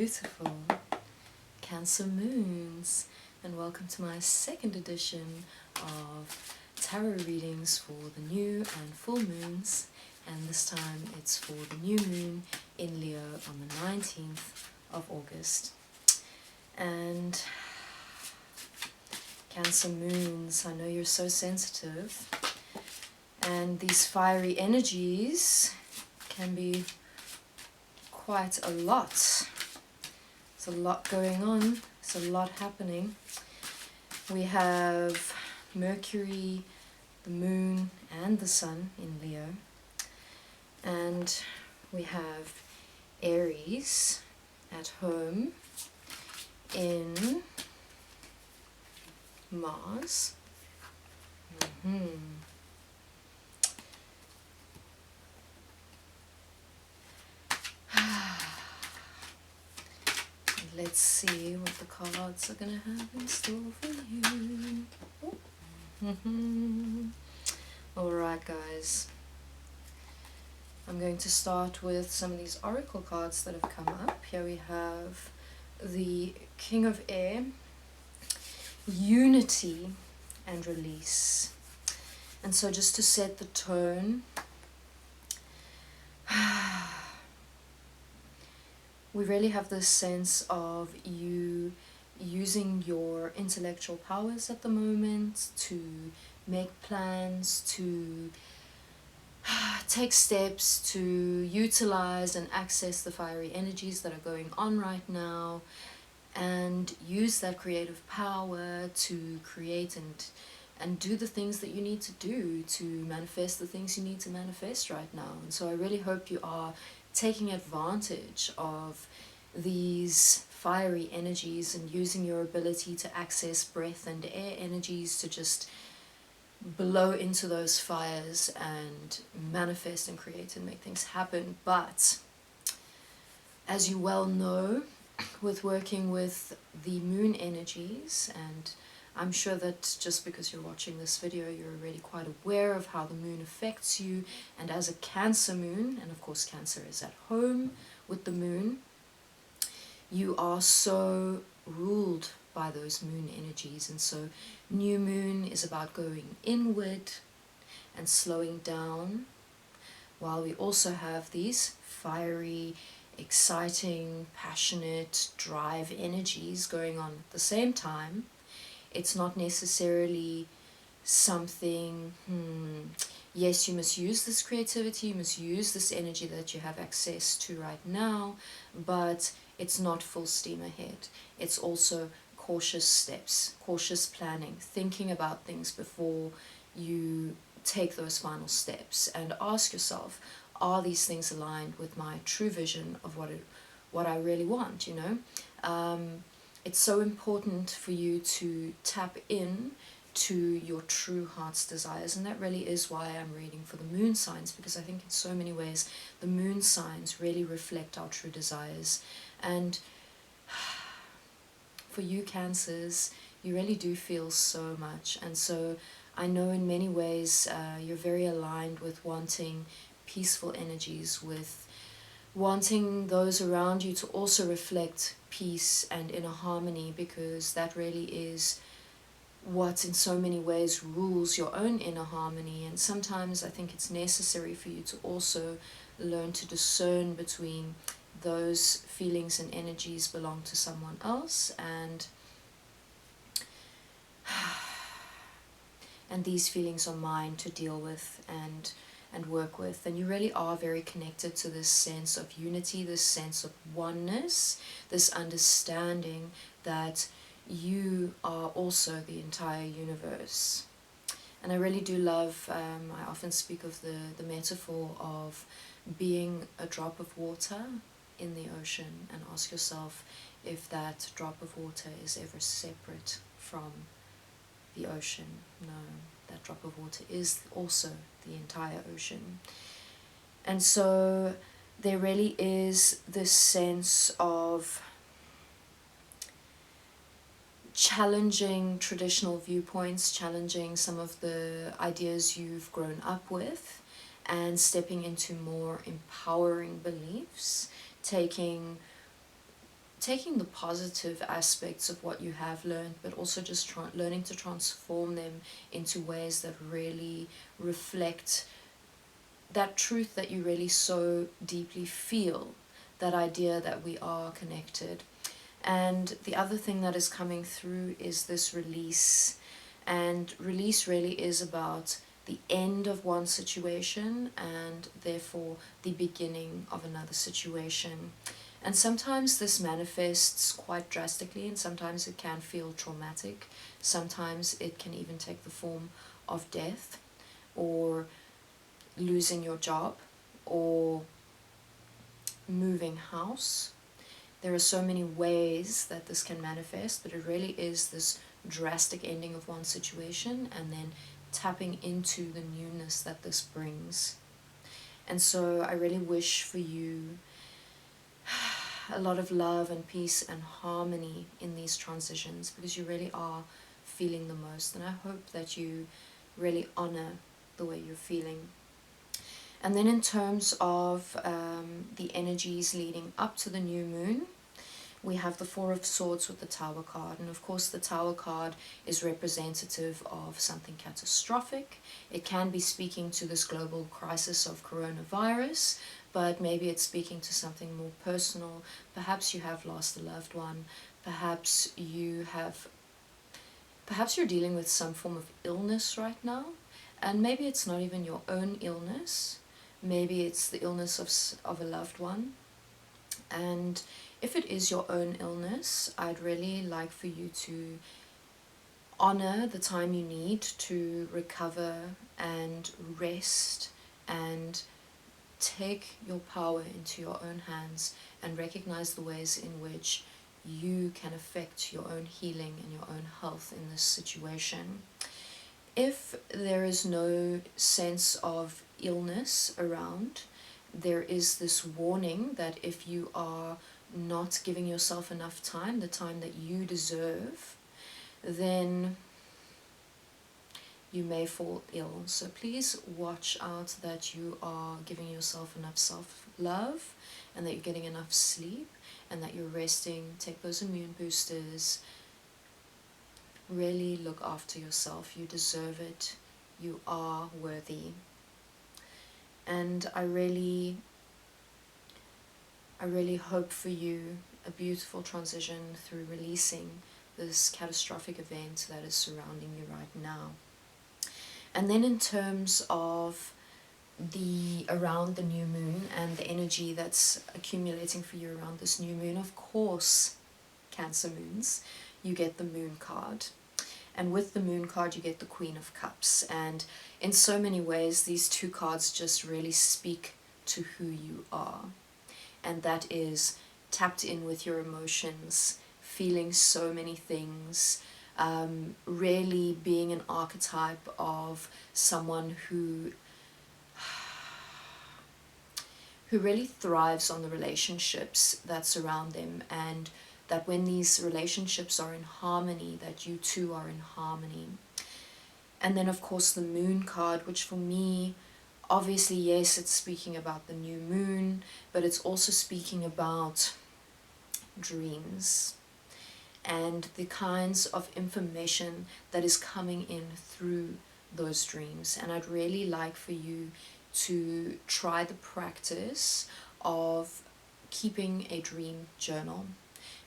beautiful Cancer moons, and welcome to my second edition of tarot readings for the new and full moons, and this time it's for the new moon in Leo on the 19th of August. And Cancer moons, I know you're so sensitive, and these fiery energies can be quite a lot. There's a lot going on, there's a lot happening. We have Mercury, the moon and the sun in Leo, and we have Aries at home in Mars. Let's see what the cards are going to have in store for you. Alright guys, I'm going to start with some of these oracle cards that have come up. Here we have the King of Air, Unity and Release. And so just to set the tone, we really have this sense of you using your intellectual powers at the moment to make plans, to take steps, to utilize and access the fiery energies that are going on right now, and use that creative power to create and do the things that you need to do to manifest the things you need to manifest right now. And so I really hope you are taking advantage of these fiery energies and using your ability to access breath and air energies to just blow into those fires and manifest and create and make things happen. But as you well know, with working with the moon energies, and I'm sure that just because you're watching this video, you're already quite aware of how the moon affects you. And as a Cancer moon, and of course Cancer is at home with the moon, you are so ruled by those moon energies. And so new moon is about going inward and slowing down, while we also have these fiery, exciting, passionate, drive energies going on at the same time. It's not necessarily something, yes, you must use this creativity, you must use this energy that you have access to right now, but it's not full steam ahead. It's also cautious steps, cautious planning, thinking about things before you take those final steps, and ask yourself, are these things aligned with my true vision of what I really want, you know? It's so important for you to tap in to your true heart's desires, and that really is why I'm reading for the moon signs, because I think in so many ways the moon signs really reflect our true desires. And for you Cancers, you really do feel so much, and so I know in many ways you're very aligned with wanting peaceful energies, with wanting those around you to also reflect peace and inner harmony, because that really is what in so many ways rules your own inner harmony. And sometimes I think it's necessary for you to also learn to discern between those feelings and energies belong to someone else, and these feelings are mine to deal with and work with. And you really are very connected to this sense of unity, this sense of oneness, this understanding that you are also the entire universe. And I really do love, I often speak of the metaphor of being a drop of water in the ocean, and ask yourself if that drop of water is ever separate from the ocean. No, that drop of water is also the entire ocean. And so there really is this sense of challenging traditional viewpoints, challenging some of the ideas you've grown up with, and stepping into more empowering beliefs, taking taking the positive aspects of what you have learned, but also just learning to transform them into ways that really reflect that truth that you really so deeply feel, that idea that we are connected. And the other thing that is coming through is this release. And release really is about the end of one situation and therefore the beginning of another situation. And sometimes this manifests quite drastically, and sometimes it can feel traumatic. Sometimes it can even take the form of death, or losing your job, or moving house. There are so many ways that this can manifest, but it really is this drastic ending of one situation and then tapping into the newness that this brings. And so I really wish for you a lot of love and peace and harmony in these transitions, because you really are feeling the most, and I hope that you really honor the way you're feeling. And then in terms of the energies leading up to the new moon, we have the Four of Swords with the Tower card. And of course the Tower card is representative of something catastrophic. It can be speaking to this global crisis of coronavirus, but maybe it's speaking to something more personal. Perhaps you have lost a loved one. Perhaps you're dealing with some form of illness right now. And maybe it's not even your own illness. Maybe it's the illness of a loved one. And if it is your own illness, I'd really like for you to honor the time you need to recover and rest and take your power into your own hands and recognize the ways in which you can affect your own healing and your own health in this situation. If there is no sense of illness around, there is this warning that if you are not giving yourself enough time, the time that you deserve, then you may fall ill. So please watch out that you are giving yourself enough self-love, and that you're getting enough sleep, and that you're resting. Take those immune boosters. Really look after yourself. You deserve it. You are worthy. And I really hope for you a beautiful transition through releasing this catastrophic event that is surrounding you right now. And then in terms of around the new moon and the energy that's accumulating for you around this new moon, of course, Cancer moons, you get the moon card. And with the moon card, you get the Queen of Cups. And in so many ways, these two cards just really speak to who you are. And that is tapped in with your emotions, feeling so many things, really being an archetype of someone who really thrives on the relationships that surround them, and that when these relationships are in harmony, that you too are in harmony. And then of course the moon card, which for me, obviously, yes, it's speaking about the new moon, but it's also speaking about dreams and the kinds of information that is coming in through those dreams. And I'd really like for you to try the practice of keeping a dream journal,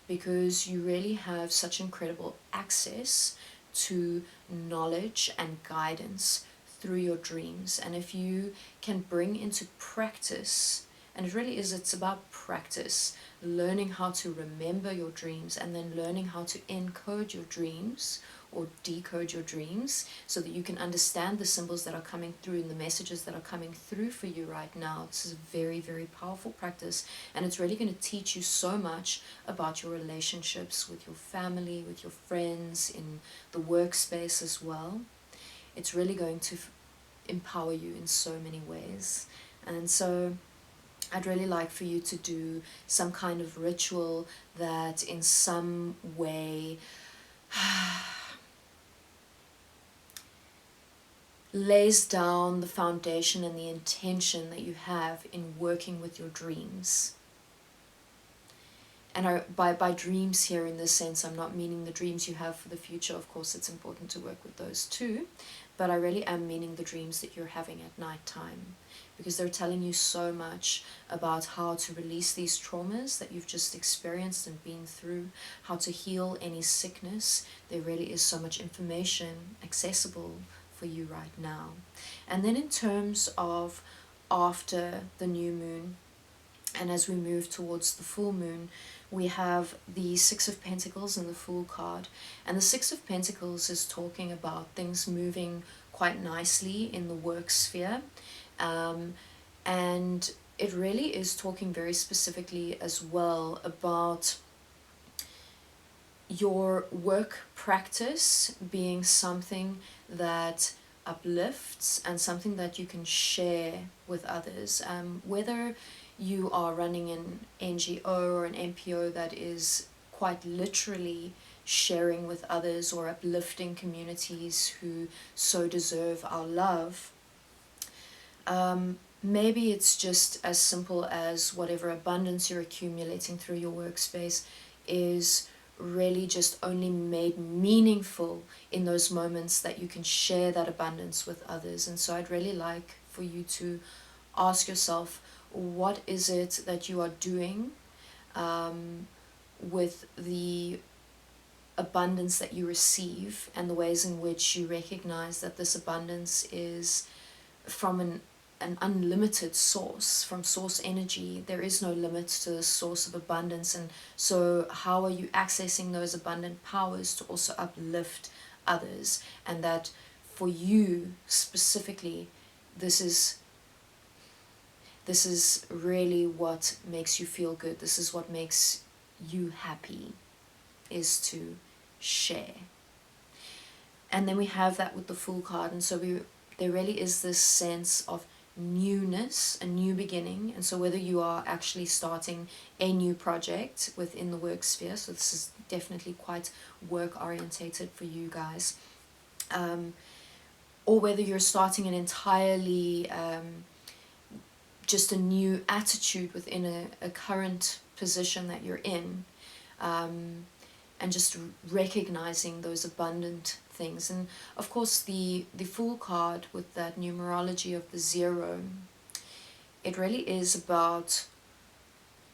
because you really have such incredible access to knowledge and guidance through your dreams. And if you can bring into practice, and it really is, it's about practice, learning how to remember your dreams, and then learning how to encode your dreams or decode your dreams, so that you can understand the symbols that are coming through and the messages that are coming through for you right now. This is a very, very powerful practice, and it's really going to teach you so much about your relationships with your family, with your friends, in the workspace as well. It's really going to empower you in so many ways. And so I'd really like for you to do some kind of ritual that in some way lays down the foundation and the intention that you have in working with your dreams. and by dreams here in this sense, I'm not meaning the dreams you have for the future. Of course, it's important to work with those too, but I really am meaning the dreams that you're having at night time, because they're telling you so much about how to release these traumas that you've just experienced and been through, how to heal any sickness. There really is so much information accessible for you right now. And then in terms of after the new moon, and as we move towards the full moon, we have the Six of Pentacles and the Fool card. And the Six of Pentacles is talking about things moving quite nicely in the work sphere. And it really is talking very specifically as well about your work practice being something that uplifts and something that you can share with others. Whether you are running an NGO or an NPO that is quite literally sharing with others or uplifting communities who so deserve our love, maybe it's just as simple as whatever abundance you're accumulating through your workspace is really just only made meaningful in those moments that you can share that abundance with others. And so I'd really like for you to ask yourself, what is it that you are doing with the abundance that you receive, and the ways in which you recognize that this abundance is from an unlimited source, from source energy. There is no limit to the source of abundance. And so how are you accessing those abundant powers to also uplift others? And that for you specifically, this is really what makes you feel good. This is what makes you happy, is to share. And then we have that with the Fool card. And so there really is this sense of newness, a new beginning. And so whether you are actually starting a new project within the work sphere, so this is definitely quite work orientated for you guys, or whether you're starting an entirely just a new attitude within a current position that you're in, and just recognizing those abundant things. And of course the Fool card with that numerology of the 0, it really is about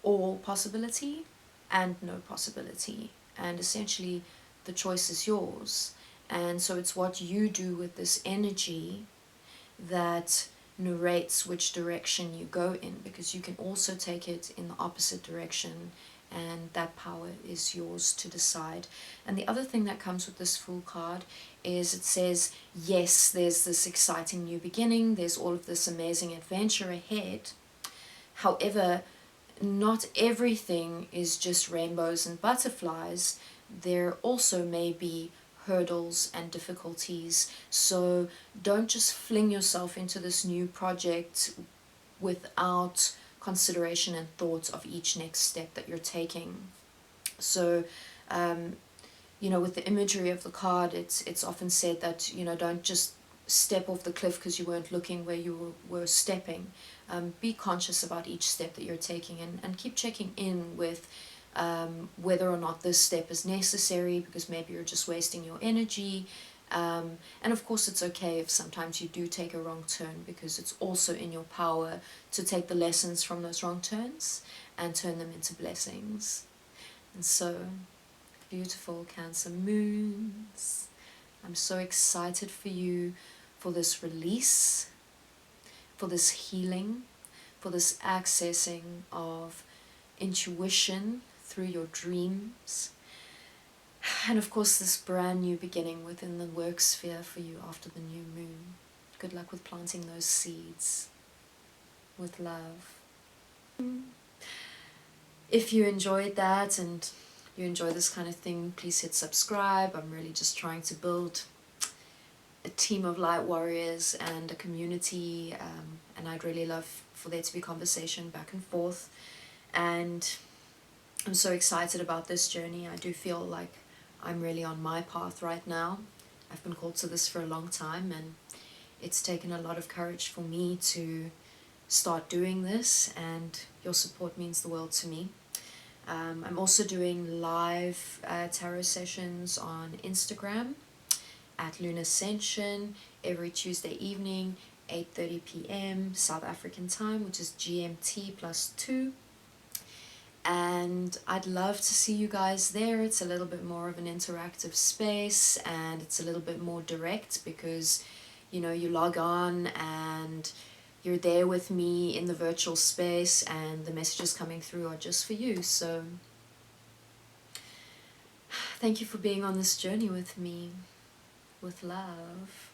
all possibility and no possibility, and essentially the choice is yours. And so it's what you do with this energy that narrates which direction you go in, because you can also take it in the opposite direction, and that power is yours to decide. And the other thing that comes with this Fool card is it says, yes, there's this exciting new beginning, there's all of this amazing adventure ahead. However, not everything is just rainbows and butterflies. There also may be hurdles and difficulties. So don't just fling yourself into this new project without consideration and thought of each next step that you're taking. So with the imagery of the card, it's often said that don't just step off the cliff because you weren't looking where you were stepping. Be conscious about each step that you're taking, and keep checking in with whether or not this step is necessary, because maybe you're just wasting your energy. And of course it's okay if sometimes you do take a wrong turn, because it's also in your power to take the lessons from those wrong turns and turn them into blessings. And so, beautiful Cancer moons, I'm so excited for you, for this release, for this healing, for this accessing of intuition through your dreams. And of course this brand new beginning within the work sphere for you after the new moon. Good luck with planting those seeds with love. If you enjoyed that and you enjoy this kind of thing, please hit subscribe. I'm really just trying to build a team of light warriors and a community, and I'd really love for there to be conversation back and forth. And I'm so excited about this journey. I do feel like I'm really on my path right now. I've been called to this for a long time, and it's taken a lot of courage for me to start doing this, and your support means the world to me. I'm also doing live tarot sessions on Instagram at LunAscention every Tuesday evening, 8:30 p.m. South African time, which is GMT +2. And I'd love to see you guys there. It's a little bit more of an interactive space, and it's a little bit more direct because, you know, you log on and you're there with me in the virtual space, and the messages coming through are just for you. So thank you for being on this journey with me. With love.